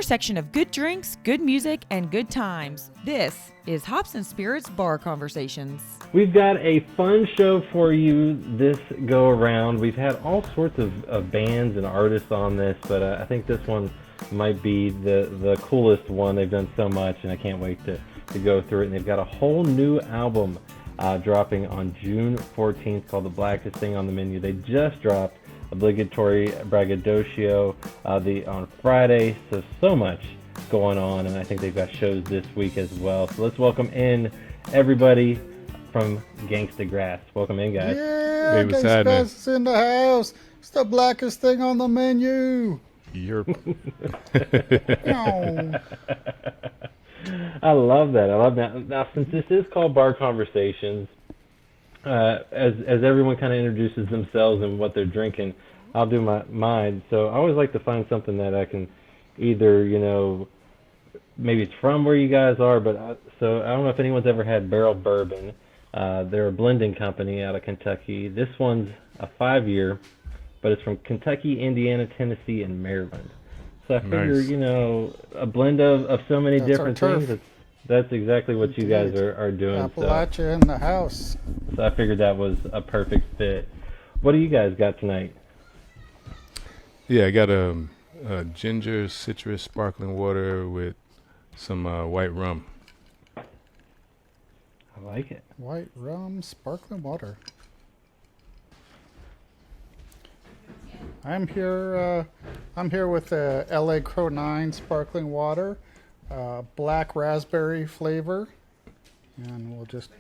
intersection of good drinks, good music, and good times. This is Hops and Spirits Bar Conversations. We've got a fun show for you this go around. We've had all sorts of bands and artists on this, but I think this one might be the coolest one. They've done so much, and I can't wait to go through it. And they've got a whole new album dropping on June 14th called The Blackest Thing on the Menu. They just dropped Obligatory Braggadocio on Friday, so much going on, and I think they've got shows this week as well. So let's welcome in everybody from Gangstagrass. Welcome in, guys. Yeah, Gangstagrass is in the house. It's the blackest thing on the menu. Yerp. I love that. Now, since this is called Bar Conversations, as everyone kind of introduces themselves and what they're drinking, I'll do mine. So I always like to find something that I can either, maybe it's from where you guys are, so I don't know if anyone's ever had Barrel Bourbon. They're a blending company out of Kentucky. This one's a 5-year, but it's from Kentucky, Indiana, Tennessee, and Maryland. So I figure, a blend of so many different things. That's exactly what you guys are doing. Appalachia in the house. So I figured that was a perfect fit. What do you guys got tonight? Yeah, I got a ginger citrus sparkling water with some white rum. I like it. White rum, sparkling water. I'm here with the LA Crow 9 sparkling water, black raspberry flavor, and we'll just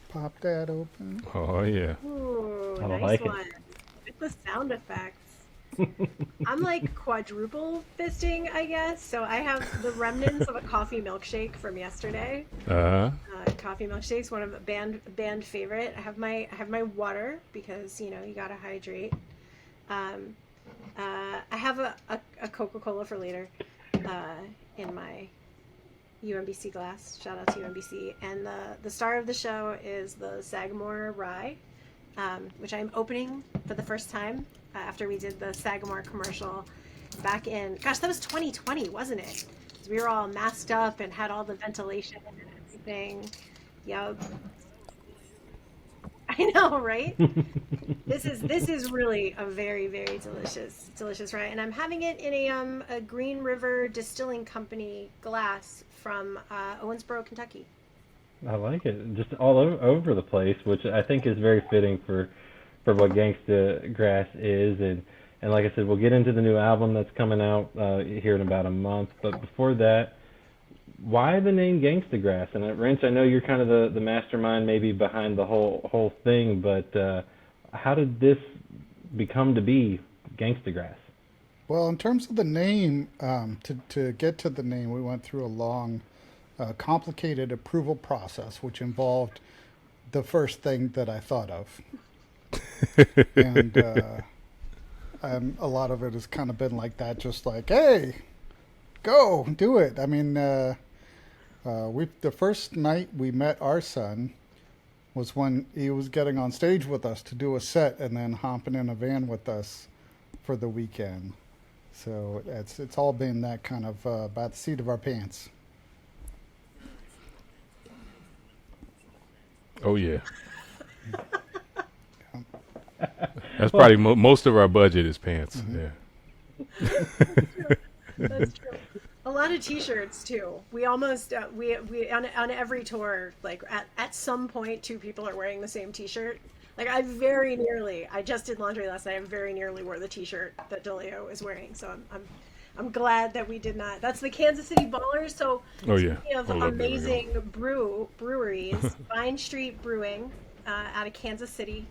pop that open. Oh yeah. Ooh, I nice like one. With the sound effects. I'm like quadruple fisting, I guess. So I have the remnants of a coffee milkshake from yesterday. Coffee milkshake's one of a band favorite. I have my water because you gotta hydrate. I have a Coca-Cola for later in my UMBC glass. Shout out to UMBC. And the star of the show is the Sagamore Rye, which I'm opening for the first time after we did the Sagamore commercial back in, gosh, that was 2020, wasn't it? We were all masked up and had all the ventilation and everything. Yep. I know, right? This is really a very, very delicious rye, and I'm having it in a Green River Distilling Company glass from Owensboro, Kentucky. I like it. Just all over the place, which I think is very fitting for what Gangstagrass is, and like I said, we'll get into the new album that's coming out here in about a month. But before that, why the name Gangstagrass? And Rench, I know you're kind of the mastermind maybe behind the whole thing, but how did this become to be Gangstagrass? Well, in terms of the name, to get to the name, we went through a long, complicated approval process, which involved the first thing that I thought of. And a lot of it has kind of been like that, just like, hey, go do it. I mean, the first night we met our son was when he was getting on stage with us to do a set and then hopping in a van with us for the weekend. So it's all been that kind of by the seat of our pants. Oh yeah. That's probably most of our budget is pants. Mm-hmm. Yeah. That's true. A lot of T-shirts too. We almost we on every tour, like at some point, 2 people are wearing the same T-shirt. Like I just did laundry last night. I very nearly wore the T-shirt that Dolio is wearing. So I'm glad that we did not. That's the Kansas City Ballers. So speaking of amazing breweries, Vine Street Brewing out of Kansas City.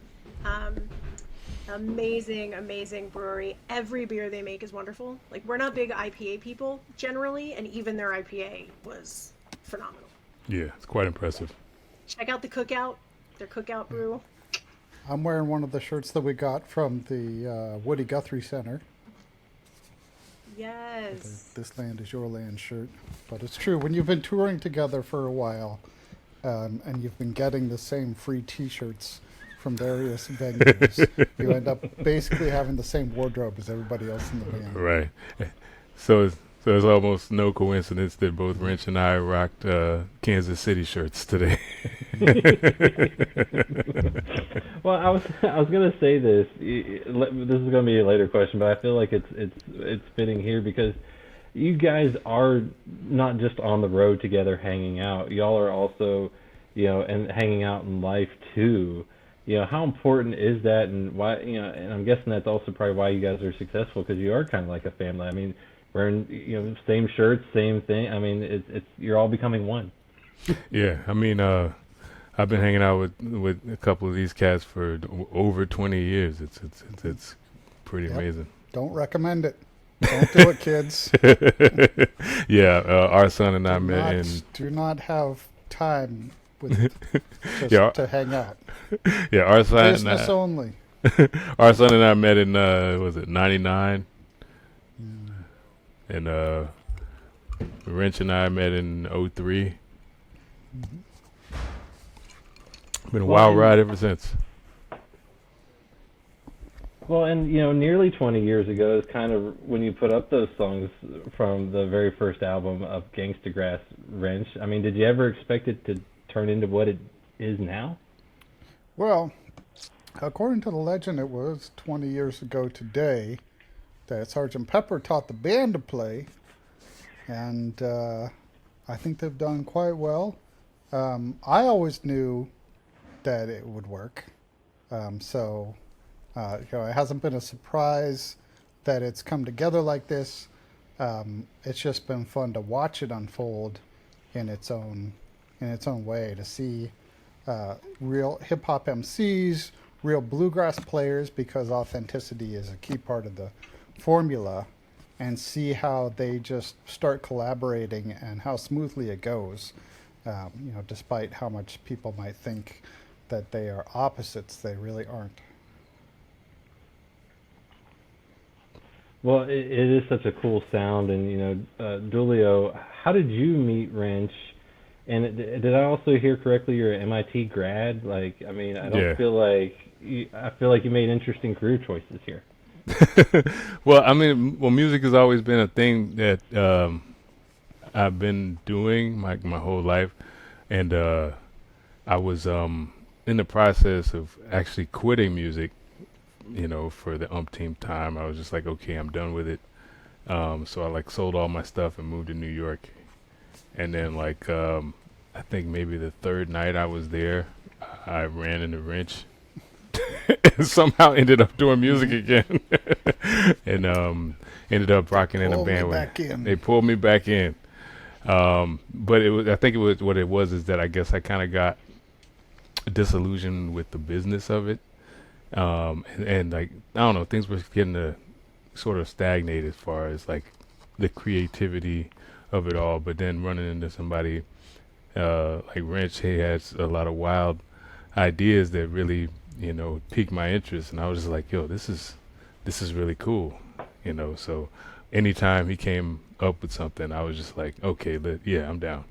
Amazing brewery. Every beer they make is wonderful. Like, we're not big IPA people generally, and even their IPA was phenomenal. Yeah, it's quite impressive. Check out the Cookout, their Cookout brew. I'm wearing one of the shirts that we got from the Woody Guthrie Center. Yes. This land is your land shirt. But it's true, when you've been touring together for a while, and you've been getting the same free T-shirts from various venues, you end up basically having the same wardrobe as everybody else in the band. Right. So So it's almost no coincidence that both Rench and I rocked Kansas City shirts today. Well, I was gonna say this. This is gonna be a later question, but I feel like it's fitting here because you guys are not just on the road together hanging out. Y'all are also, and hanging out in life too. How important is that, and why? And I'm guessing that's also probably why you guys are successful because you are kind of like a family. I mean, wearing same shirts, same thing. I mean, it's you're all becoming one. Yeah, I mean, I've been hanging out with a couple of these cats for over 20 years. It's pretty amazing. Don't recommend it. Don't do it, kids. Yeah, our son and I met in. Do not have time with to hang out. Yeah, our son Business and I, only. our son and I met in was it 99, and Rench and I met in 03. Been a wild ride ever since. Well, and nearly 20 years ago is kind of when you put up those songs from the very first album of Gangstagrass, Rench. I mean, did you ever expect it to turn into what it is now? Well, according to the legend, it was 20 years ago today that Sergeant Pepper taught the band to play, and I think they've done quite well. I always knew that it would work, so it hasn't been a surprise that it's come together like this. It's just been fun to watch it unfold in its own way, to see real hip hop MCs, real bluegrass players, because authenticity is a key part of the formula, and see how they just start collaborating and how smoothly it goes. Despite how much people might think that they are opposites, they really aren't. Well, it is such a cool sound, and Dolio, how did you meet Rench? And did I also hear correctly? You're an MIT grad. Like, I mean, I don't feel like I feel like you made interesting career choices here. Well, I mean, music has always been a thing that I've been doing my whole life, and I was in the process of actually quitting music. For the umpteenth time, I was just like, okay, I'm done with it. So I sold all my stuff and moved to New York. And then I think maybe the third night I was there, I ran into Rench and somehow ended up doing music again. And ended up rocking in a band with. They pulled me back in. But I think what it was is that I guess I kind of got disillusioned with the business of it. And I don't know, things were getting to sort of stagnate as far as the creativity of it all. But then running into somebody like Rench, he has a lot of wild ideas that really piqued my interest, and I was just like, yo, this is really cool, so anytime he came up with something, I was just like, okay, I'm down.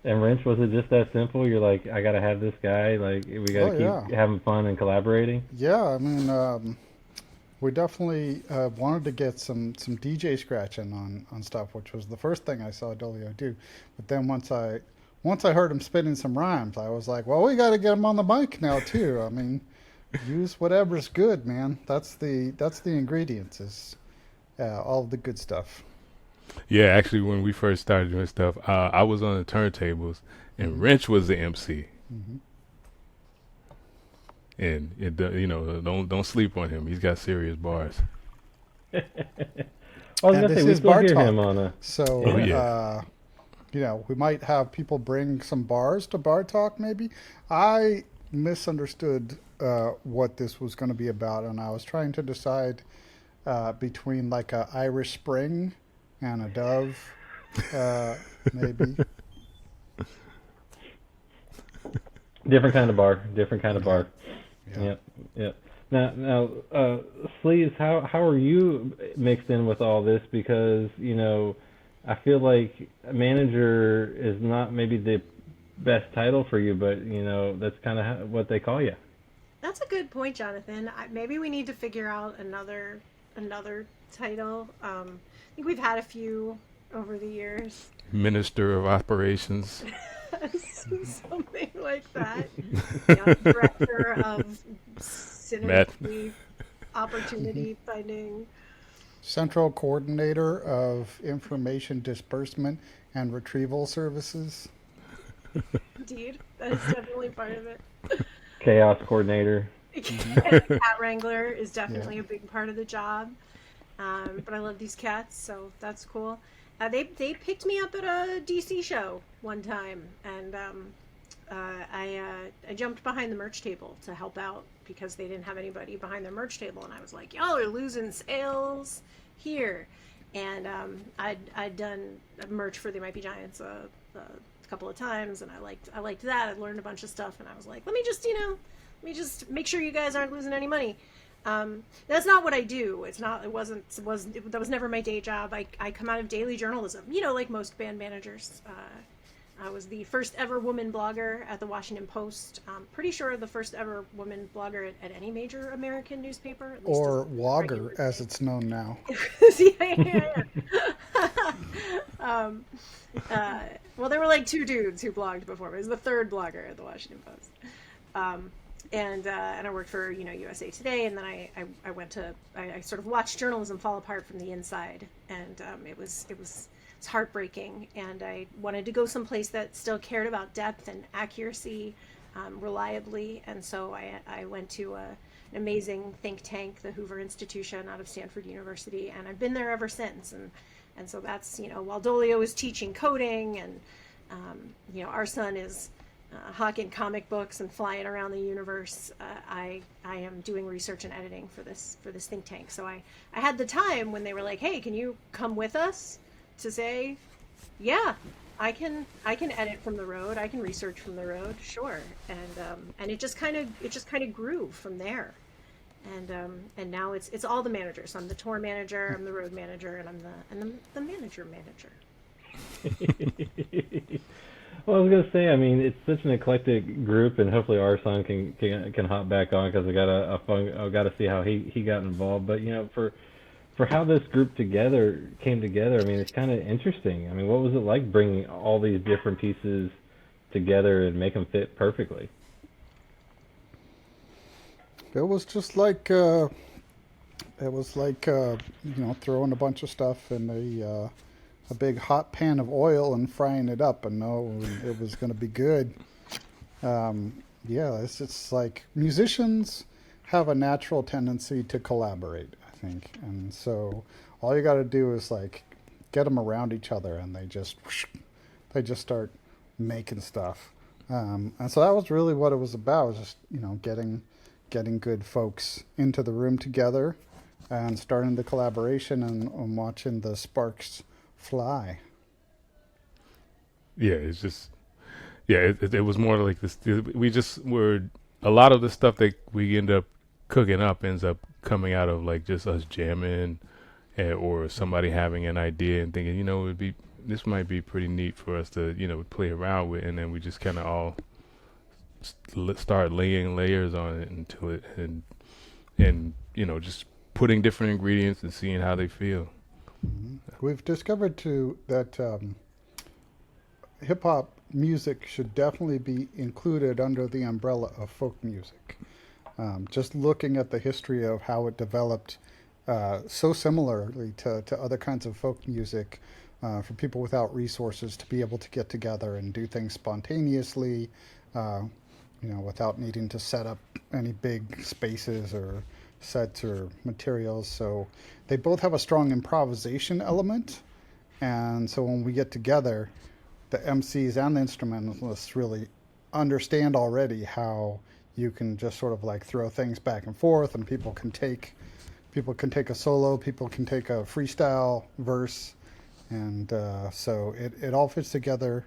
And Rench, was it just that simple? You're like, I gotta have this guy. Like, we gotta keep having fun and collaborating. Yeah, I mean, we definitely wanted to get some DJ scratching on stuff, which was the first thing I saw Dolio do. But then once I heard him spitting some rhymes, I was like, well, we got to get him on the mic now too. I mean, use whatever's good, man. That's the ingredients, is all the good stuff. Yeah, actually, when we first started doing stuff, I was on the turntables, and Rench was the MC. Mm-hmm. And don't sleep on him. He's got serious bars. I was gonna say, we still hear him on a. So, we might have people bring some bars to Bar Talk. Maybe I misunderstood what this was going to be about, and I was trying to decide between like a Irish Spring and a Dove, maybe. Different kind of bar. Yeah. Yep. Now, Sleeves, how are you mixed in with all this? Because I feel like manager is not maybe the best title for you, but that's kind of what they call you. That's a good point, Jonathan. Maybe we need to figure out another title. I think we've had a few over the years. Minister of Operations. Something like that. Yeah, director of synergy, opportunity finding. Central Coordinator of Information Disbursement and Retrieval Services. Indeed, that is definitely part of it. Chaos coordinator. Cat wrangler is definitely a big part of the job. But I love these cats, so that's cool. They picked me up at a DC show one time, and I jumped behind the merch table to help out because they didn't have anybody behind their merch table, and I was like, y'all are losing sales here. And I'd done merch for the Might Be Giants a couple of times, and I liked that. I learned a bunch of stuff, and I was like, let me just make sure you guys aren't losing any money. That's not what I do. That was never my day job. I come out of daily journalism, like most band managers. I was the first ever woman blogger at the Washington Post. Pretty sure the first ever woman blogger at any major American newspaper. At least Or Wogger, as it's known now. yeah. Well, there were like two dudes who blogged before me. I was the third blogger at the Washington Post. And I worked for USA Today, and then I sort of watched journalism fall apart from the inside, and it's heartbreaking, and I wanted to go someplace that still cared about depth and accuracy, reliably, and so I went to an amazing think tank, the Hoover Institution out of Stanford University, and I've been there ever since, and so that's while Dolio is teaching coding, and our son is hawking comic books and flying around the universe, I am doing research and editing for this think tank. So I had the time when they were like, hey, can you come with us, to say, yeah, I can edit from the road, I can research from the road, sure. And it just kind of grew from there. And now it's all the managers. I'm the tour manager, I'm the road manager, and I'm the manager. Well, I was gonna say, I mean, it's such an eclectic group, and hopefully our son can hop back on, because I got to see how he got involved. But for how this group came together, I mean, it's kind of interesting. I mean, what was it like bringing all these different pieces together and make them fit perfectly? It was just like throwing a bunch of stuff in a big hot pan of oil and frying it up, and it was going to be good. It's just like musicians have a natural tendency to collaborate, I think, and so all you got to do is like get them around each other, and they just start making stuff. And so that was really what it was about, was just getting good folks into the room together and starting the collaboration and watching the sparks fly. Yeah, it's just, it was more like this. We just were, a lot of the stuff that we end up cooking up ends up coming out of like just us jamming, or somebody having an idea and thinking, this might be pretty neat for us to, play around with, and then we just kind of all start laying layers on it until it, and just putting different ingredients and seeing how they feel. Mm-hmm. We've discovered too that hip hop music should definitely be included under the umbrella of folk music. Just looking at the history of how it developed so similarly to other kinds of folk music, for people without resources to be able to get together and do things spontaneously, without needing to set up any big spaces or sets or materials. So they both have a strong improvisation element, and so when we get together, the MCs and the instrumentalists really understand already how you can just sort of like throw things back and forth, and people can take a solo, people can take a freestyle verse, and so it all fits together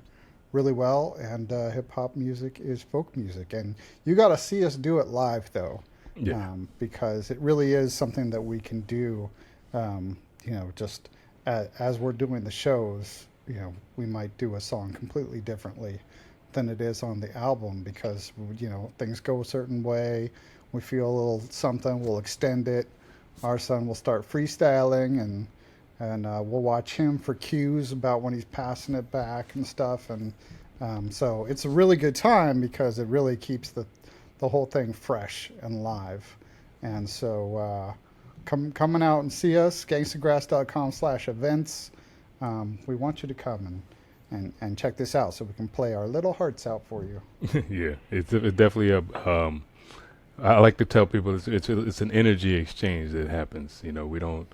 really well. And hip hop music is folk music, and you got to see us do it live though. Yeah. Because it really is something that we can do, just as we're doing the shows, we might do a song completely differently than it is on the album, because, things go a certain way. We feel a little something, we'll extend it, our son will start freestyling, and we'll watch him for cues about when he's passing it back and stuff. And so it's a really good time because it really keeps the whole thing fresh and live. And so coming out and see us, gangstagrass.com/events. We want you to come and check this out so we can play our little hearts out for you. Yeah, it's definitely a. I like to tell people it's an energy exchange that happens. You know, we don't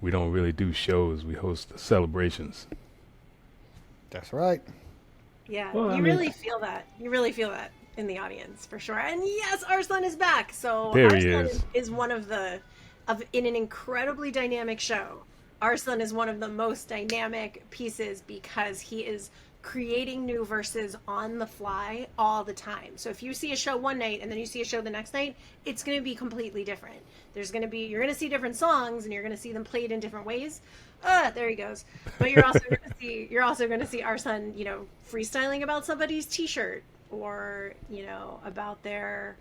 really do shows. We host celebrations. That's right. Yeah, Well, I you mean- really feel that. You really feel that in the audience for sure. And yes, our son is back. So There our he son is. is one of in an incredibly dynamic show. Our son is one of the most dynamic pieces because he is creating new verses on the fly all the time. So if you see a show one night and then you see a show the next night, it's going to be completely different. You're going to see different songs and you're going to see them played in different ways. There he goes. But you're also going to see our son, freestyling about somebody's t-shirt or, about their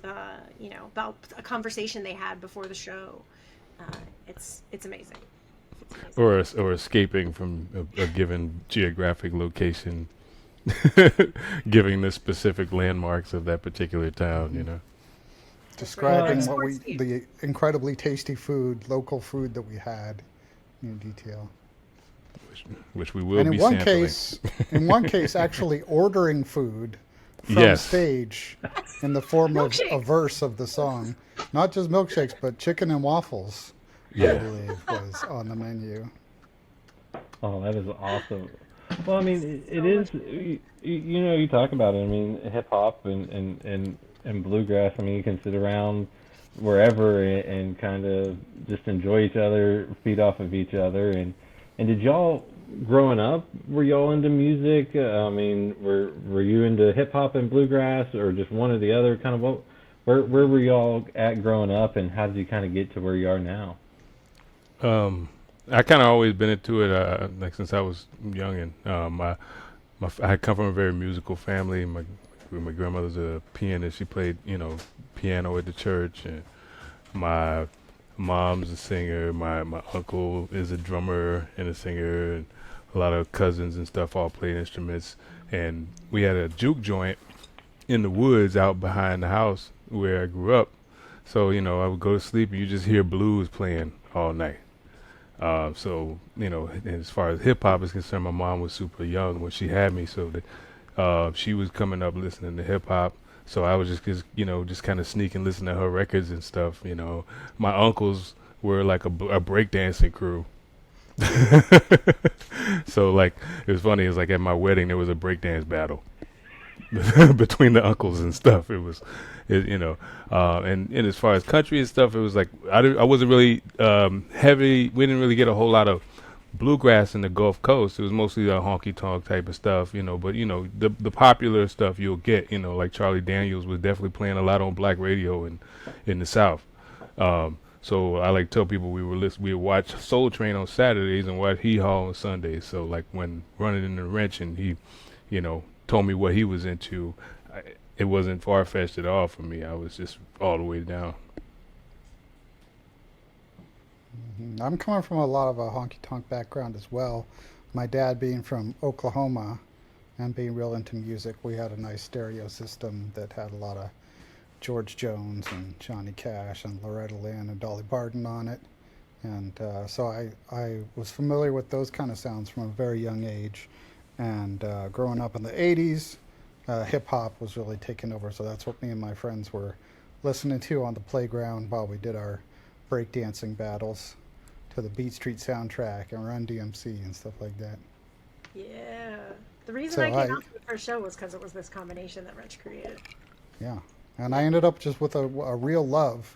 about a conversation they had before the show. It's amazing. Or escaping from a given geographic location, giving the specific landmarks of that particular town. You know. Describing Right. the incredibly tasty food, local food that we had in detail. Which we will And be in one sampling. case, actually ordering food from Yes. stage in the form of a Milkshakes. verse of the song. Not just milkshakes, but chicken and waffles, I Yeah. believe, was on the menu. Oh, that is awesome. Well, I mean, it is. You talk about it. I mean, hip hop and bluegrass. I mean, you can sit around wherever and kind of just enjoy each other, feed off of each other. And did y'all growing up? Were y'all into music? I mean, were you into hip hop and bluegrass, or just one or the other? Kind of what? Where were y'all at growing up, and how did you kind of get to where you are now? I kind of always been into it, like since I was young, and I come from a very musical family. My grandmother's a pianist. She played, piano at the church, and my mom's a singer. My uncle is a drummer and a singer, and a lot of cousins and stuff all played instruments. And we had a juke joint in the woods out behind the house where I grew up. So, I would go to sleep and you just hear blues playing all night. So, as far as hip hop is concerned, my mom was super young when she had me. So she was coming up listening to hip hop. So I was just kind of sneaking, listening to her records and stuff. My uncles were like a breakdancing crew. So like, it was funny. It was like at my wedding, there was a breakdance battle between the uncles and stuff. It was, and as far as country and stuff, it was like I wasn't really heavy. We didn't really get a whole lot of bluegrass in the Gulf Coast. It was mostly the honky tonk type of stuff, But the popular stuff you'll get, like Charlie Daniels was definitely playing a lot on black radio in the South. So I like tell people we would watch Soul Train on Saturdays and watch Hee Haw on Sundays. So like when running in the Rench and he, told me what he was into, it wasn't far-fetched at all for me. I was just all the way down. I'm coming from a lot of a honky-tonk background as well. My dad being from Oklahoma and being real into music, we had a nice stereo system that had a lot of George Jones and Johnny Cash and Loretta Lynn and Dolly Parton on it. And so I was familiar with those kind of sounds from a very young age. And growing up in the 80s, hip-hop was really taking over. So that's what me and my friends were listening to on the playground while we did our breakdancing battles to the Beat Street soundtrack and Run DMC and stuff like that. Yeah. The reason So I came out to the first show was because it was this combination that Rench created. Yeah. And I ended up just with a real love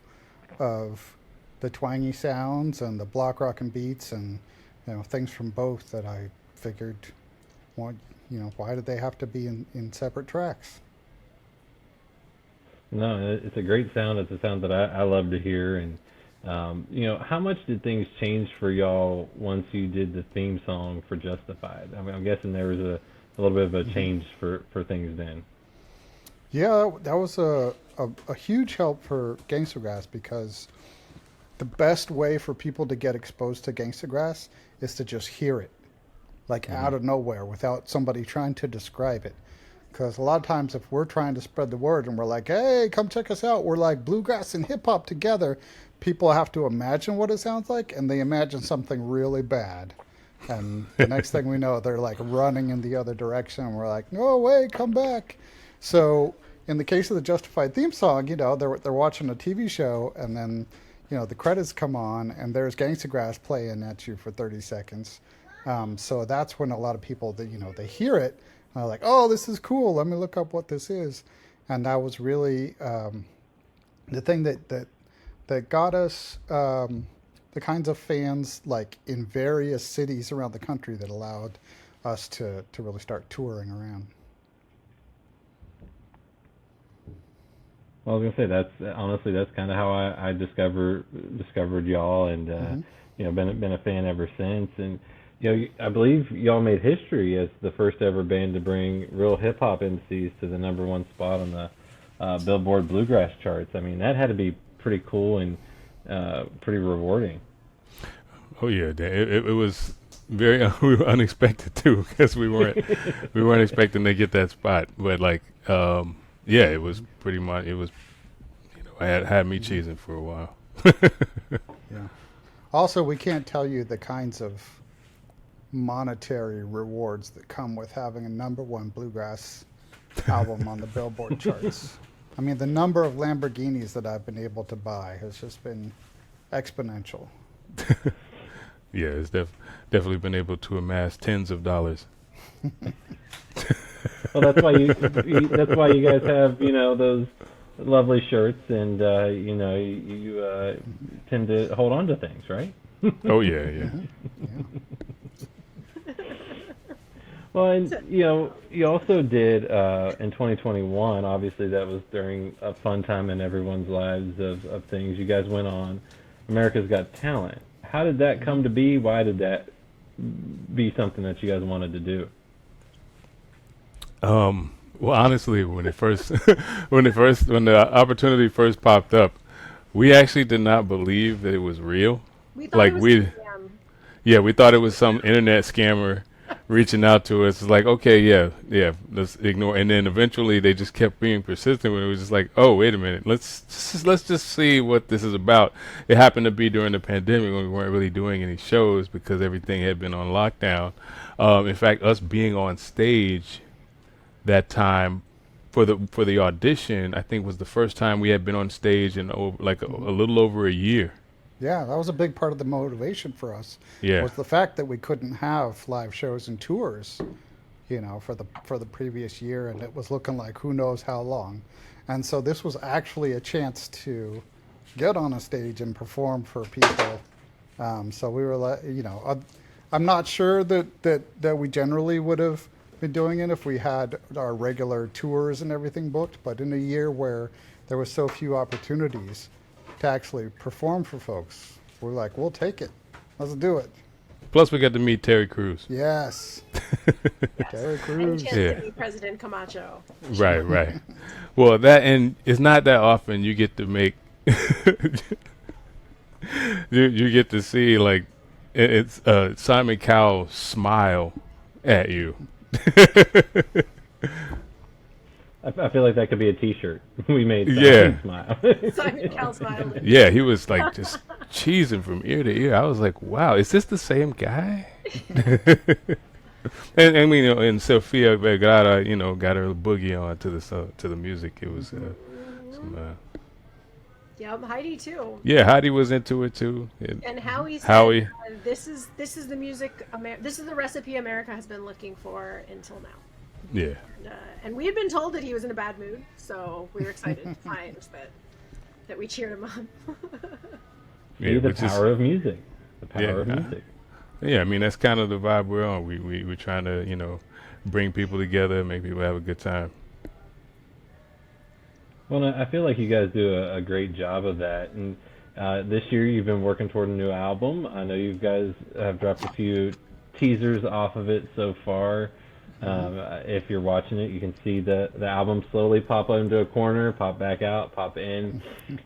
of the twangy sounds and the block rock and beats and things from both that I figured, why did they have to be in separate tracks? No, it's a great sound. It's a sound that I love to hear. And how much did things change for y'all once you did the theme song for Justified? I mean, I'm guessing there was a little bit of a change for things then. Yeah, that was a huge help for Gangstagrass because the best way for people to get exposed to Gangstagrass is to just hear it, like out of nowhere, without somebody trying to describe it. Because a lot of times, if we're trying to spread the word and we're like, "Hey, come check us out," we're like bluegrass and hip hop together. People have to imagine what it sounds like, and they imagine something really bad. And the next thing we know, they're like running in the other direction, and we're like, "No way, come back!" So, in the case of the Justified theme song, they're watching a TV show, and then the credits come on, and there's Gangstagrass playing at you for 30 seconds. So that's when a lot of people, they hear it, and they're like, "Oh, this is cool. Let me look up what this is." And that was really the thing that got us the kinds of fans like in various cities around the country that allowed us to really start touring around. Well, I was gonna say that's kind of how I discovered y'all, and been a fan ever since. And I believe y'all made history as the first ever band to bring real hip hop MCs to the #1 spot on the Billboard Bluegrass charts. I mean, that had to be pretty cool and pretty rewarding. Oh yeah, it was very unexpected too, because we weren't expecting to get that spot. But like, yeah, it was pretty much. It was, I had me cheesing for a while. Yeah. Also, we can't tell you the kinds of monetary rewards that come with having a #1 bluegrass album on the Billboard charts. I mean, the number of Lamborghinis that I've been able to buy has just been exponential. Yeah, it's definitely been able to amass tens of dollars. Well, that's why you guys have those lovely shirts, and you tend to hold on to things, right? Oh yeah. Yeah. Well, and you also did in 2021. Obviously, that was during a fun time in everyone's lives of things. You guys went on America's Got Talent. How did that come to be? Why did that be something that you guys wanted to do? Well, honestly, when the opportunity first popped up, we actually did not believe that it was real. We thought it was a scam. Yeah, we thought it was some internet scammer reaching out to us. It's like, okay, yeah, let's ignore. And then eventually they just kept being persistent when it was just like, oh, wait a minute, let's just see what this is about. It happened to be during the pandemic when we weren't really doing any shows because everything had been on lockdown. In fact, us being on stage that time for the audition, I think was the first time we had been on stage in a little over a year. Yeah, that was a big part of the motivation for us. Yeah. Was the fact that we couldn't have live shows and tours, for the previous year, and it was looking like who knows how long. And so this was actually a chance to get on a stage and perform for people. So we were like, I'm not sure that we generally would have been doing it if we had our regular tours and everything booked, but in a year where there was so few opportunities to actually perform for folks, we're like, we'll take it. Let's do it. Plus, we got to meet Terry Crews. Yes. Terry Crews. And chance to meet President Camacho. Right. Well, and it's not that often you get to make you get to see like it's Simon Cowell smile at you. I feel like that could be a T-shirt we made. Smile. Simon Cowell smile. Yeah, he was like just cheesing from ear to ear. I was like, wow, is this the same guy? and I mean, and Sofia Vergara, got her boogie on to the music. It was Yep, Heidi too. Yeah, Heidi was into it too. And Howie said, this is the music. This is the recipe America has been looking for until now. Yeah. And we had been told that he was in a bad mood, so we were excited to find that we cheered him on. Yeah, the power of music. The power of music. Yeah, I mean that's kind of the vibe we're on. We're trying to bring people together, make people have a good time. Well, I feel like you guys do a great job of that. And this year you've been working toward a new album. I know you guys have dropped a few teasers off of it so far. If you're watching it, you can see the album slowly pop into a corner, pop back out, pop in.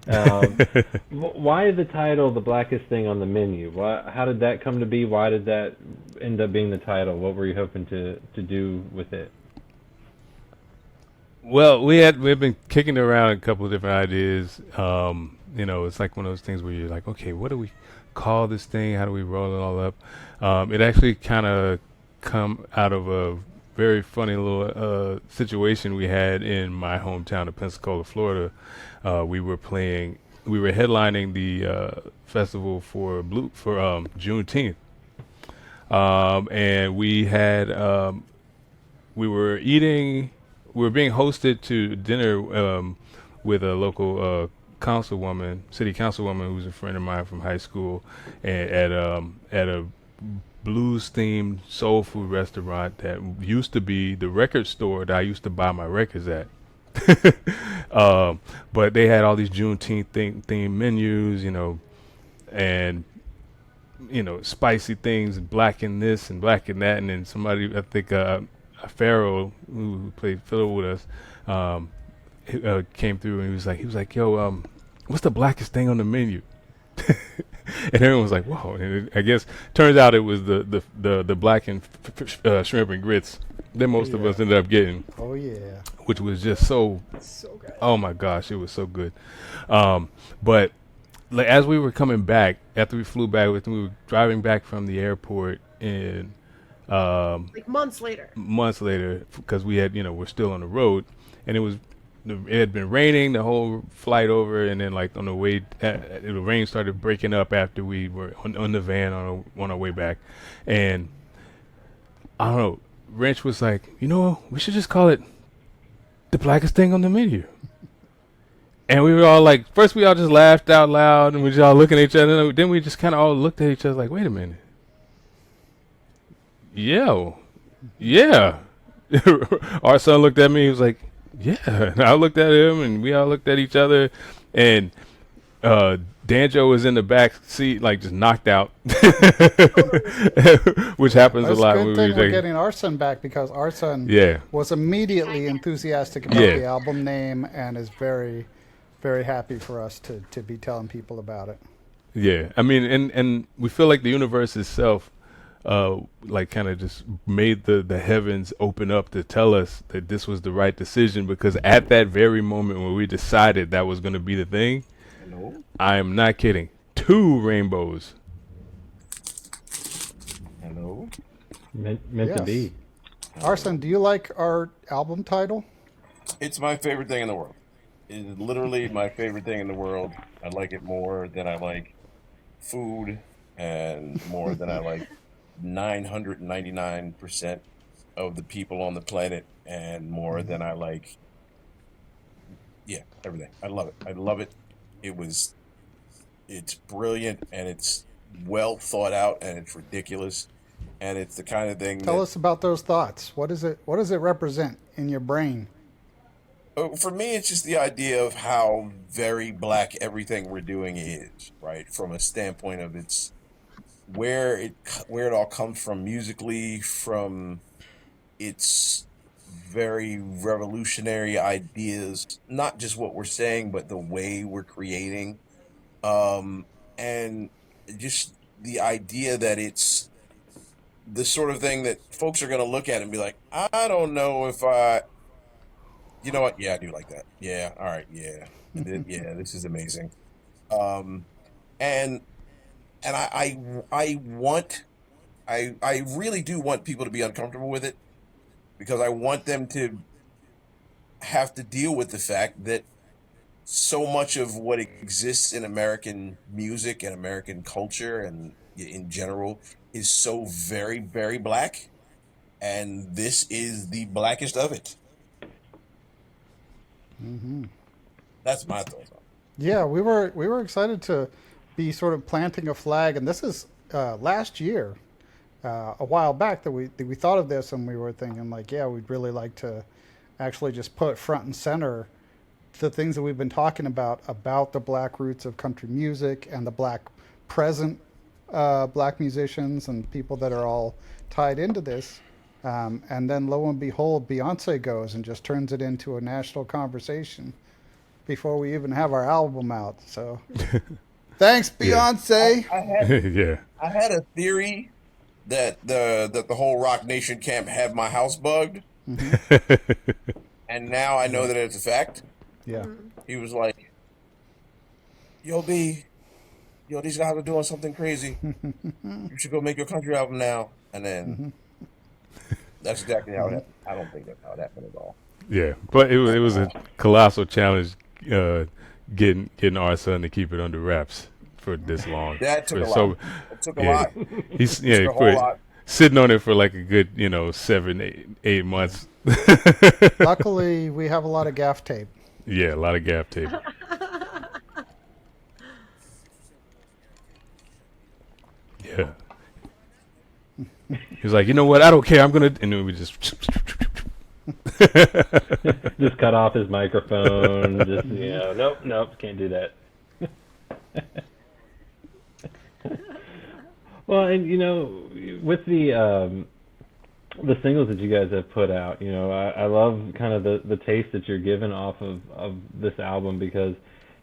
Um, why the title, The Blackest Thing on the Menu? How did that come to be? Why did that end up being the title? What were you hoping to do with it? Well, we've been kicking around a couple of different ideas. It's like one of those things where you're like, okay, what do we call this thing? How do we roll it all up? It actually kind of come out of a very funny little situation we had in my hometown of Pensacola, Florida. We were headlining the festival for Juneteenth, and we were eating. We were being hosted to dinner with a local city councilwoman who's a friend of mine from high school, and at a blues-themed soul food restaurant that used to be the record store that I used to buy my records at. But they had all these Juneteenth themed menus, and spicy things, black in this and black in that, and then somebody, I think Farrow, who played Fiddle with us, came through and he was like, yo, what's the blackest thing on the menu? And everyone was like, whoa. And I guess turns out it was the blackened shrimp and grits that most of us ended up getting. Oh yeah. Which was just so good. Oh my gosh, it was so good. But like as we were coming back, after we flew back, we were driving back from the airport in like months later, because we had, we're still on the road, and it had been raining the whole flight over, and then like on the way, the rain started breaking up after we were on the van on our way back, and I don't know, Rench was like, we should just call it The Blackest Thing on the Menu. And we were all like, first we all just laughed out loud, and we just all looking at each other, and then we just kind of all looked at each other like, wait a minute. Yeah. Our son looked at me, he was like, yeah. And I looked at him, and we all looked at each other, and Danjo was in the back seat, like just knocked out, which happens a lot. It's a good thing we're getting our son back, because our son was immediately enthusiastic about the album name and is very, very happy for us to be telling people about it. Yeah, I mean, and we feel like the universe itself like kind of just made the heavens open up to tell us that this was the right decision, because at that very moment when we decided that was going to be the thing, I am not kidding, 2 rainbows. Hello. Meant to be. Arson, do you like our album title? It's my favorite thing in the world. It is literally my favorite thing in the world. I like it more than I like food, and more than I like 999% of the people on the planet, and more than I like everything. I love it. It's brilliant, and it's well thought out, and it's ridiculous, and it's the kind of thing. Tell us about those thoughts. What does it represent in your brain? For me, it's just the idea of how very black everything we're doing is, right? From a standpoint of its where it all comes from musically, from its very revolutionary ideas, not just what we're saying, but the way we're creating, and just the idea that it's the sort of thing that folks are going to look at and be like, I don't know if you know what? Yeah, I do like that. Yeah, all right, yeah, yeah, this is amazing, and I really do want people to be uncomfortable with it, because I want them to have to deal with the fact that so much of what exists in American music and American culture and in general is so very, very black, and this is the blackest of it. Mm-hmm. That's my thoughts on it. Yeah, we were excited to be sort of planting a flag, and this is last year, a while back, that we thought of this, and we were thinking like, yeah, we'd really like to actually just put front and center the things that we've been talking about the black roots of country music and the black present black musicians and people that are all tied into this. And then lo and behold, Beyonce goes and just turns it into a national conversation before we even have our album out. So thanks, Yeah. Beyonce. Yeah. I had a theory that the whole Rock Nation camp had my house bugged, and now I know that it's a fact. Yeah. He was like, "Yo, B, yo, these guys are doing something crazy. You should go make your country album now." And then that's exactly how it happened. I don't think that's how it happened at all. Yeah, but it was a colossal challenge getting our son to keep it under wraps for this long. That took For a lot. So It took a yeah, lot. he's It took a whole lot. sitting on it for like a good 7, 8 months. Luckily, we have a lot of gaff tape. Yeah, a lot of gap tape. Yeah. He was like, you know what? I don't care. I'm gonna, and then we just. Just cut off his microphone. Just nope, can't do that. Well, and with the singles that you guys have put out, I love kind of the taste that you're given off of this album, because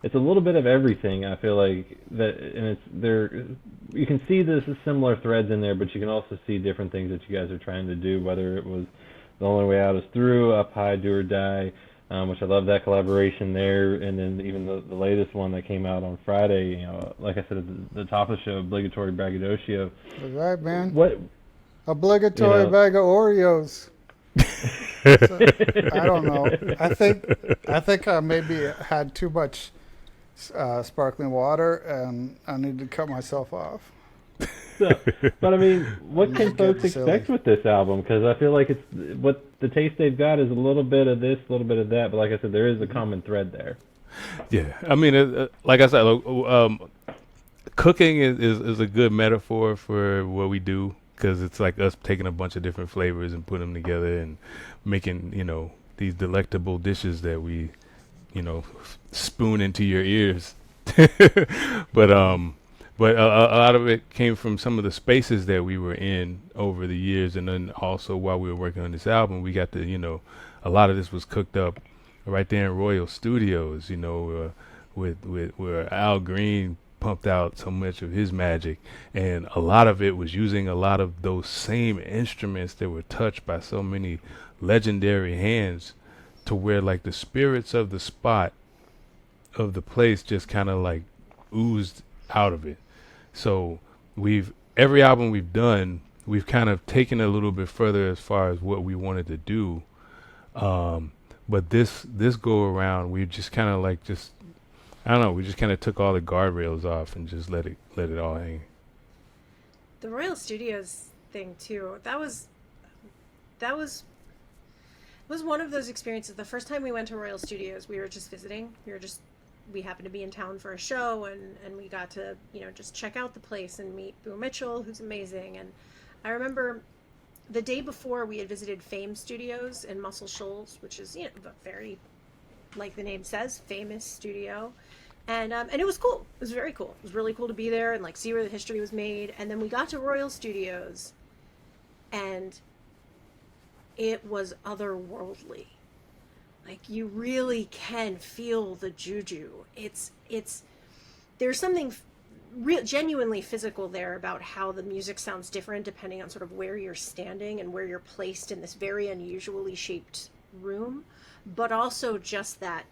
it's a little bit of everything. I feel like that, and it's there. You can see there's similar threads in there, but you can also see different things that you guys are trying to do. Whether it was The Only Way Out Is Through, Up High, Do or Die, which I love that collaboration there, and then even the latest one that came out on Friday. Like I said at the top of the show, Obligatory Braggadocio. That's right, man. What? Obligatory bag of Oreos. So, I don't know. I think I maybe had too much sparkling water, and I need to cut myself off. So, but I mean, what can folks Getting expect with this album? Because I feel like it's what the taste they've got is a little bit of this, a little bit of that. But like I said, there is a common thread there. Yeah, I mean, like I said, cooking is a good metaphor for what we do, because it's like us taking a bunch of different flavors and putting them together and making these delectable dishes that we spoon into your ears. But a lot of it came from some of the spaces that we were in over the years, and then also while we were working on this album, we got to a lot of this was cooked up right there in Royal Studios, with where Al Green pumped out so much of his magic, and a lot of it was using a lot of those same instruments that were touched by so many legendary hands, to where like the spirits of the spot of the place just kind of like oozed out of it. So every album we've done, we've kind of taken it a little bit further as far as what we wanted to do. But this go around, we just kind of like I don't know, we just kind of took all the guardrails off and just let it all hang. The Royal Studios thing too. That was one of those experiences. The first time we went to Royal Studios, we were just visiting. We happened to be in town for a show, and we got to just check out the place and meet Boo Mitchell, who's amazing. And I remember the day before, we had visited Fame Studios in Muscle Shoals, which is a very, like the name says, famous studio. And it was cool. It was very cool. It was really cool to be there and like see where the history was made. And then we got to Royal Studios, and it was otherworldly. Like, you really can feel the juju. There's something genuinely physical there about how the music sounds different depending on sort of where you're standing and where you're placed in this very unusually shaped room, but also just that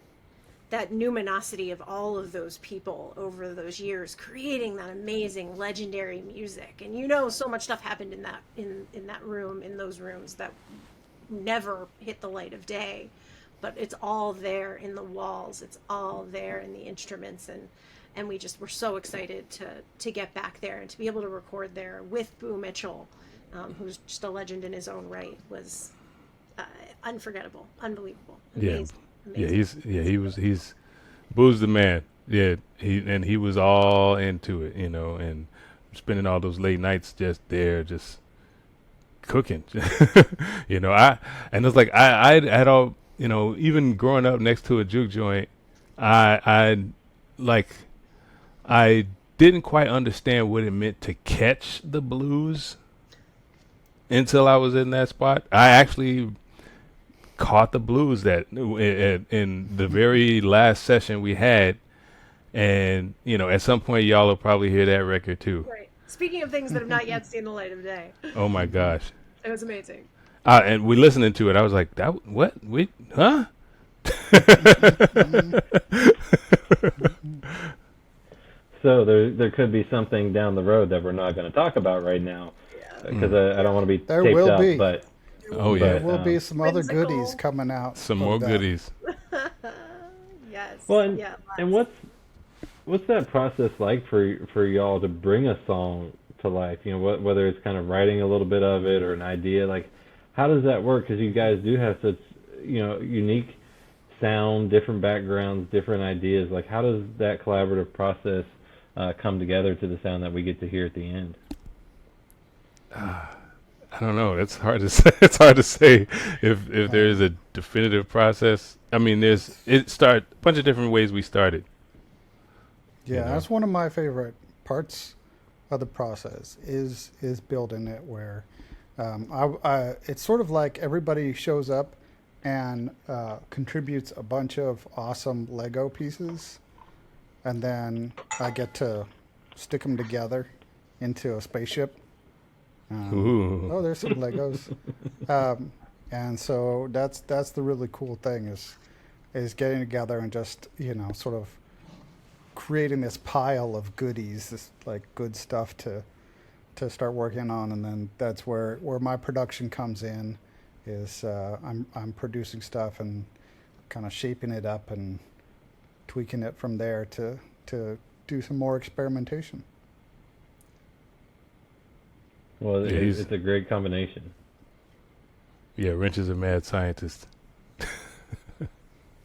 numinosity of all of those people over those years creating that amazing legendary music. And so much stuff happened in that room, in those rooms, that never hit the light of day. But it's all there in the walls. It's all there in the instruments, and we just were so excited to get back there and to be able to record there with Boo Mitchell, who's just a legend in his own right. Was unforgettable, unbelievable, amazing. Yeah, he's Boo's the man. Yeah, he was all into it, and spending all those late nights just there, just cooking. I was like I had all. Even growing up next to a juke joint, I didn't quite understand what it meant to catch the blues until I was in that spot. I actually caught the blues that in the very last session we had, and at some point y'all will probably hear that record too. Right. Speaking of things that have not yet seen the light of day, Oh my gosh! it was amazing. And we listening to it. I was like, "That what? We huh?" So there could be something down the road that we're not going to talk about right now, because I don't want to be There taped will up. be. But Oh yeah, There will be some other Whimsical. goodies coming out. some of more that. goodies. Yes. well, and, yeah. and what's that process like for y'all to bring a song to life? Whether it's kind of writing a little bit of it or an idea. Like, how does that work? Because you guys do have such unique sound, different backgrounds, different ideas. Like, how does that collaborative process come together to the sound that we get to hear at the end? I don't know. It's hard to say. It's hard to say if there is a definitive process. I mean, a bunch of different ways we started. Yeah, that's one of my favorite parts of the process is building it where it's sort of like everybody shows up and contributes a bunch of awesome Lego pieces, and then I get to stick them together into a spaceship. Ooh. Oh, there's some Legos, and so that's the really cool thing is getting together and just sort of creating this pile of goodies, this like good stuff to start working on, and then that's where my production comes in. Is I'm producing stuff and kind of shaping it up and tweaking it from there to do some more experimentation. Well, Yeah, it's a great combination. Yeah, Rench is a mad scientist.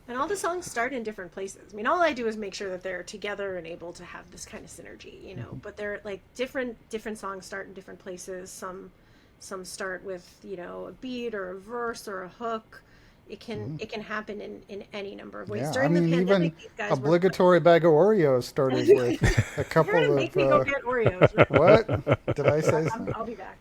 And all the songs start in different places. I mean, all I do is make sure that they're together and able to have this kind of synergy, But they're like different songs start in different places. Some start with a beat or a verse or a hook. It can happen in any number of ways. Yeah, During the pandemic, even these guys were obligatory bag of Oreos started with a couple You're gonna of. make me go get Oreos. Right? What did I say? I'll be back.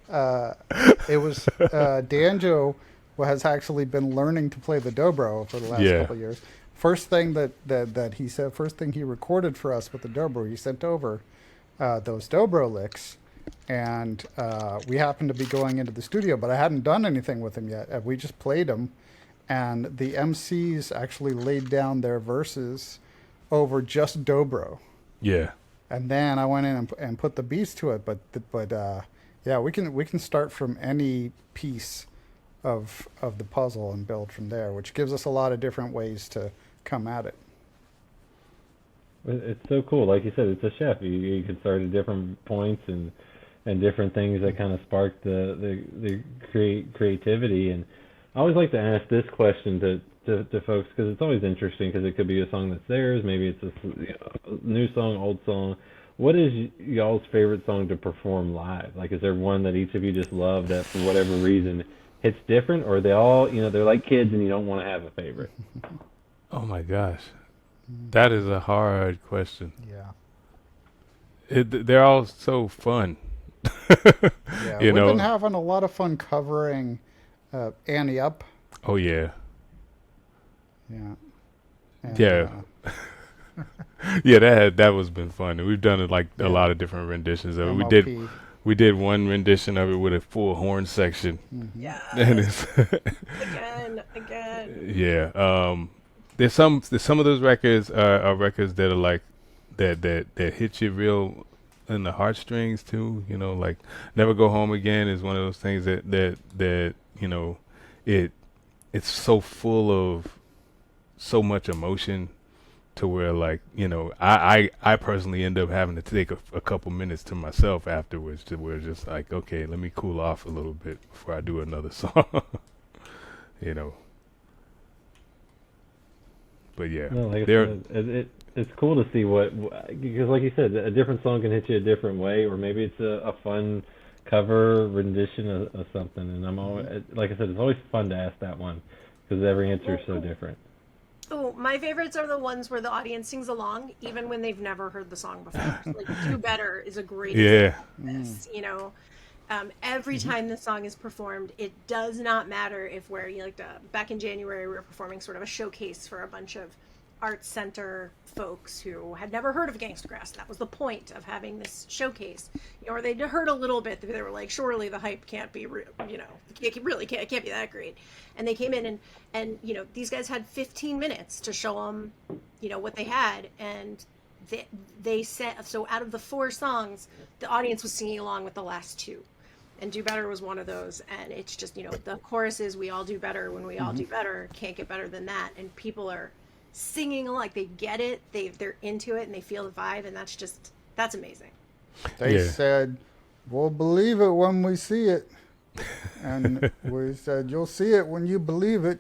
It was Danjo has actually been learning to play the dobro for the last couple of years. First thing that he said, first thing he recorded for us with the dobro, he sent over those dobro licks, and we happened to be going into the studio, but I hadn't done anything with him yet. We just played them, and the MCs actually laid down their verses over just dobro. Yeah. And then I went in and put the beats to it, but yeah, we can start from any piece of the puzzle and build from there, which gives us a lot of different ways to come at it. It's so cool. Like you said, it's a chef. You can start at different points and different things that kind of spark the creativity. And I always like to ask this question to folks, because it's always interesting, because it could be a song that's theirs, maybe it's a new song, old song. What is y'all's favorite song to perform live? Like, is there one that each of you just love that for whatever reason hits different, or are they all, they're like kids and you don't want to have a favorite? Oh my gosh, that is a hard question. Yeah. They're all so fun. Yeah, we've been having a lot of fun covering Annie Up. Oh yeah. Yeah. And, Yeah. Yeah, that was been fun. And we've done it like a lot of different renditions of it. MLP. We did one rendition of it with a full horn section. Yeah. And it's Again. yeah. There's some of those records are records that are like that hit you real in the heartstrings too. Like Never Go Home Again is one of those things that it's so full of so much emotion to where, like, I personally end up having to take a couple minutes to myself afterwards, to where just like, okay, let me cool off a little bit before I do another song. But yeah, No, like I said, it's cool to see because like you said, a different song can hit you a different way, or maybe it's a fun cover rendition of something. And I'm always, like I said, it's always fun to ask that one, because every answer is so different. Oh, my favorites are the ones where the audience sings along, even when they've never heard the song before. Like, Do Better is a great example of this, Every time this song is performed, it does not matter if back in January, we were performing sort of a showcase for a bunch of arts center folks who had never heard of Gangstagrass. That was the point of having this showcase. Or they'd heard a little bit. They were like, surely the hype can't be, it can't be that great. And they came in and these guys had 15 minutes to show them, what they had. And they said, so out of the 4 songs, the audience was singing along with the last 2. And Do Better was one of those. And it's just, the chorus is, we all do better when we all do better. Can't get better than that. And people are singing along. They get it. They're into it and they feel the vibe. And that's amazing. They said, we'll believe it when we see it. And we said, you'll see it when you believe it.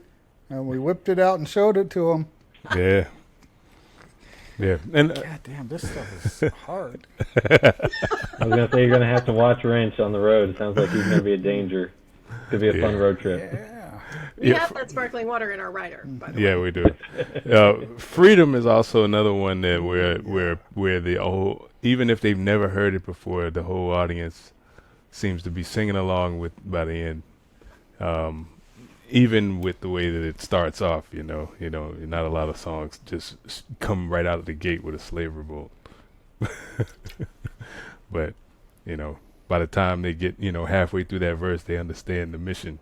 And we whipped it out and showed it to them. Yeah. Yeah. And God damn, this stuff is hard. I was going to say, you're going to have to watch Rench on the road. It sounds like he's going to be a danger. Could be a fun road trip. Yeah. We have that sparkling water in our rider, by the way. Yeah, we do. Freedom is also another one that where the whole, even if they've never heard it before, the whole audience seems to be singing along with by the end. Even with the way that it starts off, not a lot of songs just come right out of the gate with a slave revolt. But, by the time they get, halfway through that verse, they understand the mission.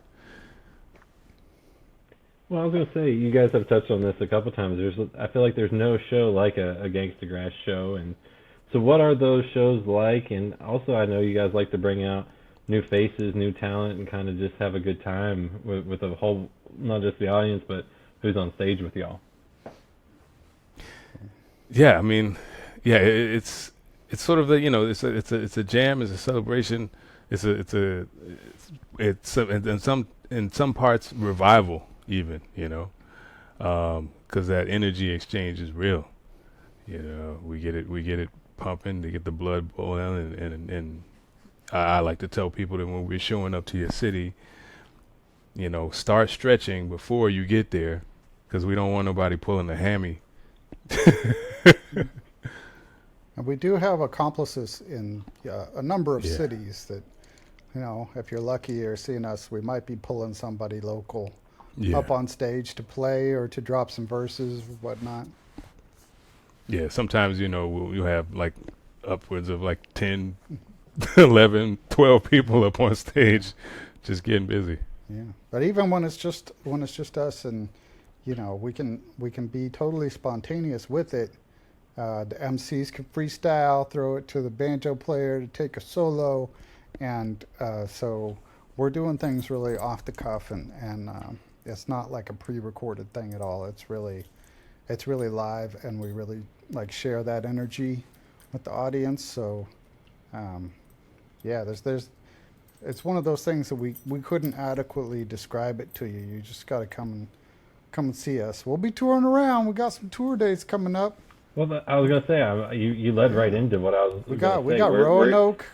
Well, I was going to say, you guys have touched on this a couple times. I feel like there's no show like a Gangstagrass show. And so what are those shows like? And also, I know you guys like to bring out new faces, new talent, and kind of just have a good time with the whole, not just the audience, but who's on stage with y'all. Yeah, I mean, it's sort of it's a jam, it's a celebration, it's in some parts revival even, because that energy exchange is real. We get it pumping, to get the blood boiling, and I like to tell people that when we're showing up to your city, start stretching before you get there, because we don't want nobody pulling a hammy. And we do have accomplices in a number of cities that, if you're lucky or seeing us, we might be pulling somebody local up on stage to play or to drop some verses or whatnot. Yeah, sometimes, we'll have like upwards of like 10, 11, 12 people up on stage just getting busy. Yeah. But even when it's just us and, we can be totally spontaneous with it. The MCs can freestyle, throw it to the banjo player to take a solo. And so we're doing things really off the cuff and it's not like a pre-recorded thing at all. It's really live, and we really share that energy with the audience. So there's it's one of those things that we couldn't adequately describe it to you. You just got to come and see us. We'll be touring around. We got some tour dates coming up. Well, I was gonna say, you led right into what I was. We got Roanoke.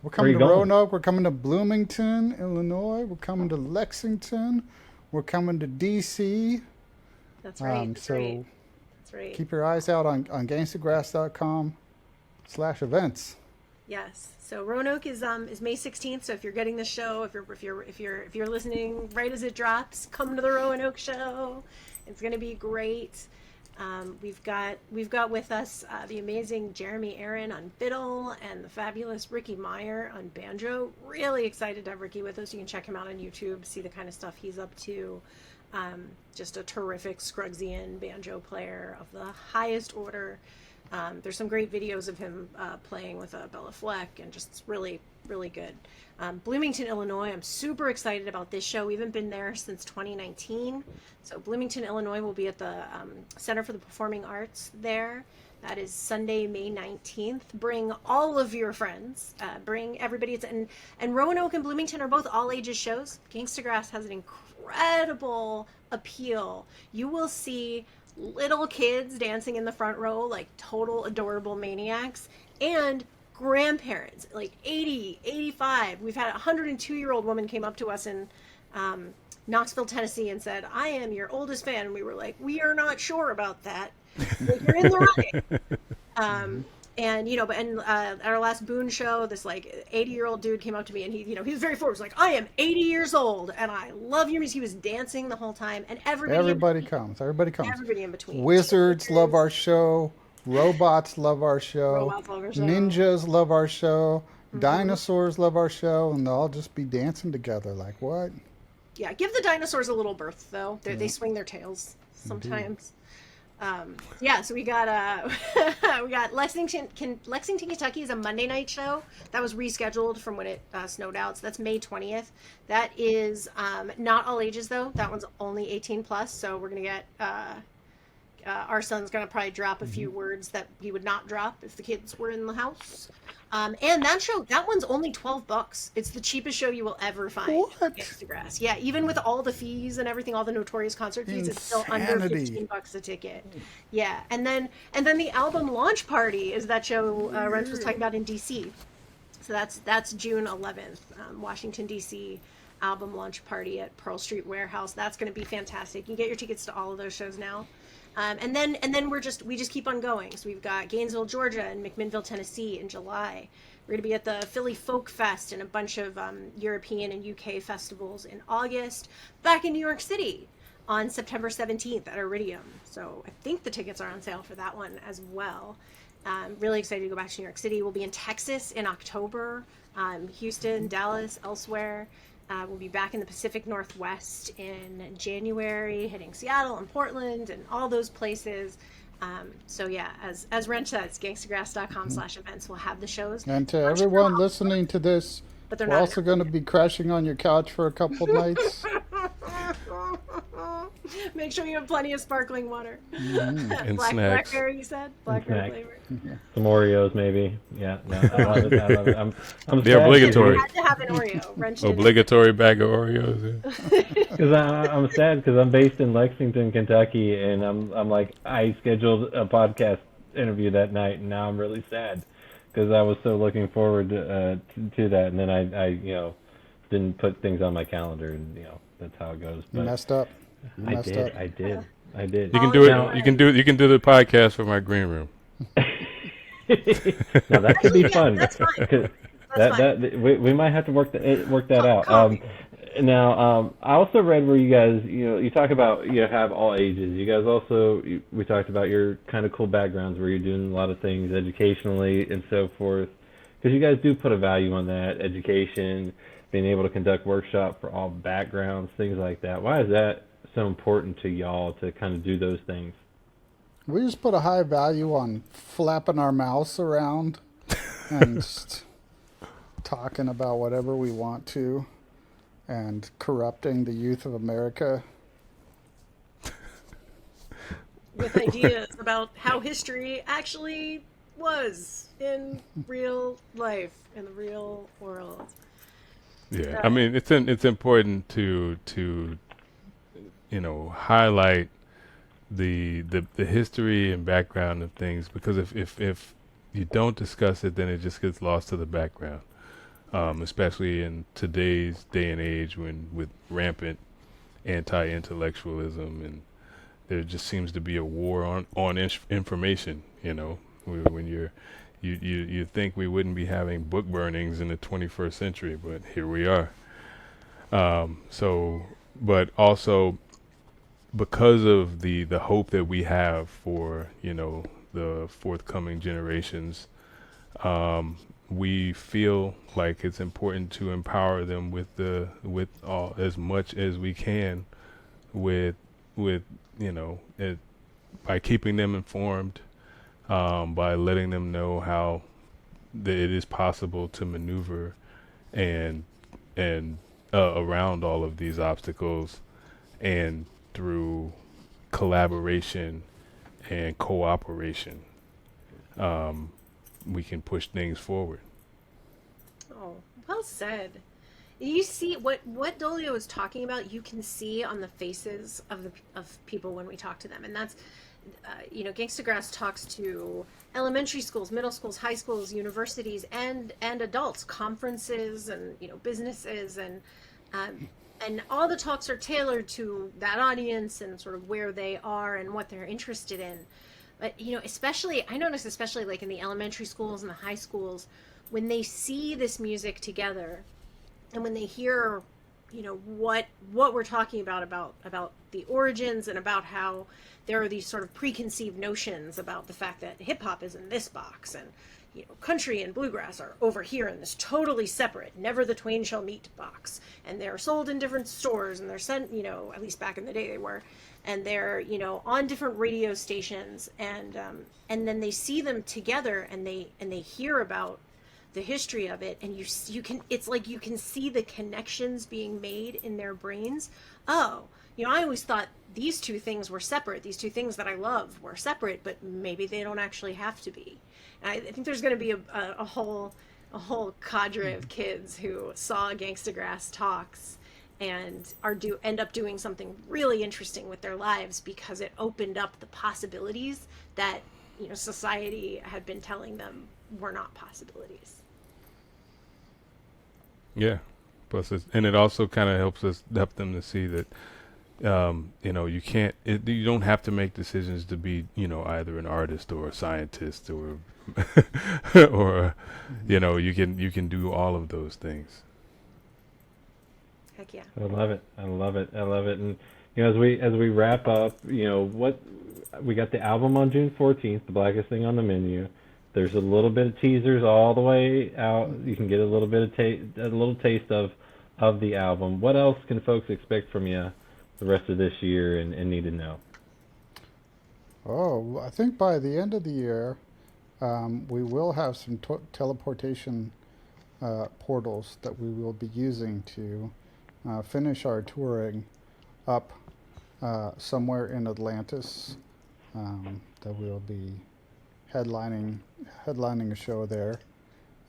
We're coming to Roanoke. We're coming to Bloomington, Illinois. We're coming to Lexington. We're coming to DC. That's right. That's right. Keep your eyes out on gangstagrass.com/events. Yes. So Roanoke is May 16th. So if you're getting the show, if you're listening right as it drops, come to the Roanoke show. It's going to be great. We've got with us the amazing Jeremy Aaron on fiddle and the fabulous Ricky Meyer on banjo. Really excited to have Ricky with us. You can check him out on YouTube, see the kind of stuff he's up to. Just a terrific Scrugsian banjo player of the highest order. There's some great videos of him playing with a Bella Fleck, and just really, really good. Bloomington, Illinois, I'm super excited about this show. We haven't been there since 2019. So Bloomington, Illinois will be at the Center for the Performing Arts there. That is Sunday, May 19th. Bring all of your friends. Bring everybody. And Roanoke and Bloomington are both all ages shows. Gangstagrass has an incredible appeal. You will see little kids dancing in the front row like total adorable maniacs, and grandparents like 80, 85. We've had a 102-year-old woman came up to us in Knoxville, Tennessee, and said, "I am your oldest fan." And we were like, "We are not sure about that, but you're in the running." And at our last Boone show, this like 80-year-old dude came up to me, and he was very forward. He was like, "I am 80 years old, and I love your music." He was dancing the whole time, and everybody comes. Everybody in between. Wizards love our show. Robots love our show. Ninjas love our show. Dinosaurs love our show, and they'll all just be dancing together. Like what? Yeah, give the dinosaurs a little berth, though. They swing their tails sometimes. So we got we got Lexington, Kentucky is a Monday night show that was rescheduled from when it snowed out. So that's May 20th. That is not all ages though. That one's only 18 plus. So we're gonna get our son's gonna probably drop a few words that he would not drop if the kids were in the house. And that one's only $12. It's the cheapest show you will ever find. What? Gangstagrass. Yeah, even with all the fees and everything, all the notorious concert fees, it's still under $15 a ticket. Yeah, and then the album launch party is that show Rench was talking about in DC. So that's June 11th, Washington D.C. album launch party at Pearl Street Warehouse. That's going to be fantastic. You can get your tickets to all of those shows now. And then we just keep on going. So we've got Gainesville, Georgia, and McMinnville, Tennessee in July. We're going to be at the Philly Folk Fest and a bunch of European and UK festivals in August. Back in New York City on September 17th at Iridium. So I think the tickets are on sale for that one as well. Really excited to go back to New York City. We'll be in Texas in October, Houston, Dallas, elsewhere. We'll be back in the Pacific Northwest in January, hitting Seattle and Portland and all those places. So yeah, as Rench says, gangstagrass.com/events will have the shows. And to everyone listening to this, we're also going to be crashing on your couch for a couple nights. Make sure you have plenty of sparkling water. And snacks. Blackberry, you said? Blackberry flavor. Yeah. Some Oreos, maybe. Yeah, no, I love it. I love it. I'm They're obligatory. You had to have an Oreo. Rench obligatory bag of Oreos. Because I'm sad because I'm based in Lexington, Kentucky, and I'm like I scheduled a podcast interview that night, and now I'm really sad because I was so looking forward to that, and then I didn't put things on my calendar, and that's how it goes. But you messed up. I did. You can do it. Now. You can do the podcast for my green room. Now that could be fun. That's fine. We might have to work that out. Now, I also read where you guys, you talk about have all ages. You guys also we talked about your kind of cool backgrounds where you're doing a lot of things educationally and so forth. Because you guys do put a value on that education, being able to conduct workshop for all backgrounds, things like that. Why is that so important to y'all to kind of do those things? We just put a high value on flapping our mouths around and just talking about whatever we want to and corrupting the youth of America. With ideas about how history actually was in real life, in the real world. Yeah, I mean, it's important to highlight the history and background of things, because if you don't discuss it, then it just gets lost to the background. Especially in today's day and age, with rampant anti-intellectualism, and there just seems to be a war on information. When you think we wouldn't be having book burnings in the 21st century, but here we are. But also because of the hope that we have for the forthcoming generations, we feel like it's important to empower them with all as much as we can, with by keeping them informed, by letting them know how that it is possible to maneuver and around all of these obstacles, and through collaboration and cooperation, we can push things forward. Oh, well said. You see what Dolio is talking about. You can see on the faces of people when we talk to them, and that's Gangstagrass talks to elementary schools, middle schools, high schools, universities, and adults, conferences, and businesses, and all the talks are tailored to that audience and sort of where they are and what they're interested in. But especially I notice, especially like in the elementary schools and the high schools, when they see this music together, and when they hear, what we're talking about the origins, and about how there are these sort of preconceived notions about the fact that hip hop is in this box, and country and bluegrass are over here in this totally separate, never the twain shall meet box, and they're sold in different stores, and they're sent, at least back in the day they were, and they're on different radio stations, and then they see them together, and they hear about the history of it, and you can, it's like you can see the connections being made in their brains. Oh, I always thought these two things were separate, these two things that I love were separate, but maybe they don't actually have to be. And I think there's going to be a whole cadre of kids who saw Gangstagrass talks and end up doing something really interesting with their lives, because it opened up the possibilities that society had been telling them were not possibilities. Yeah, plus it also kind of help them to see that you can't, you don't have to make decisions to be either an artist or a scientist or or you can do all of those things. Heck yeah. I love it. And as we wrap up, what we got, the album on June 14th, The Blackest Thing on the menu. There's a little bit of teasers all the way out. You can get a little bit of a little taste of the album. What else can folks expect from you the rest of this year and need to know? Oh, I think by the end of the year, we will have some teleportation portals that we will be using to finish our touring up somewhere in Atlantis. That we'll be headlining a show there.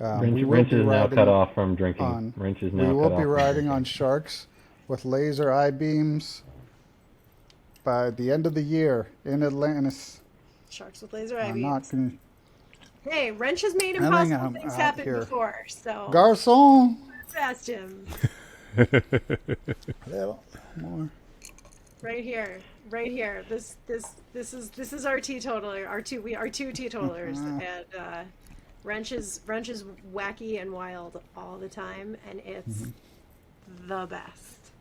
Rench is now cut off from drinking. Rench is now we will cut be off riding on sharks with laser eye beams by the end of the year in Atlantis. Sharks with laser eye I'm beams. not gonna. Hey, Rench has made impossible things happen before, so. Garçon. Asked him. Little more. Right here. This is our teetotaler. Our two teetotalers, and Rench is wacky and wild all the time, and it's the best.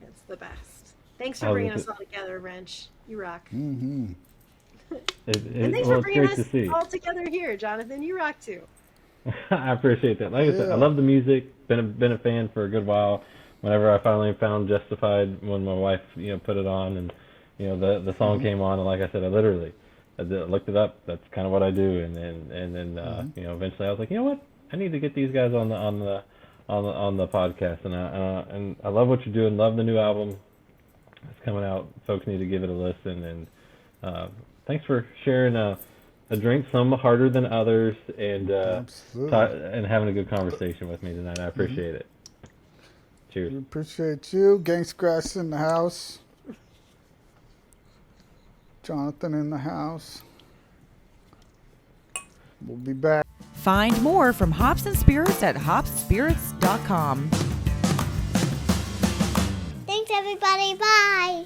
It's the best. Thanks for bringing us all together, Rench. You rock. Mm-hmm. And thanks for bringing us all together here, Jonathan. You rock too. I appreciate that. Like I said, I love the music. Been a fan for a good while. Whenever I finally found Justified, when my wife put it on, and the song came on, and like I said, I looked it up. That's kind of what I do, and then eventually I was like, you know what? I need to get these guys on the podcast, and I love what you're doing. Love the new album. It's coming out. Folks need to give it a listen, and thanks for sharing a drink, some harder than others, and and having a good conversation with me tonight. I appreciate it. Cheers. We appreciate you. Gangstagrass in the house. Jonathan in the house. We'll be back. Find more from Hops and Spirits at hopspirits.com. Thanks, everybody. Bye.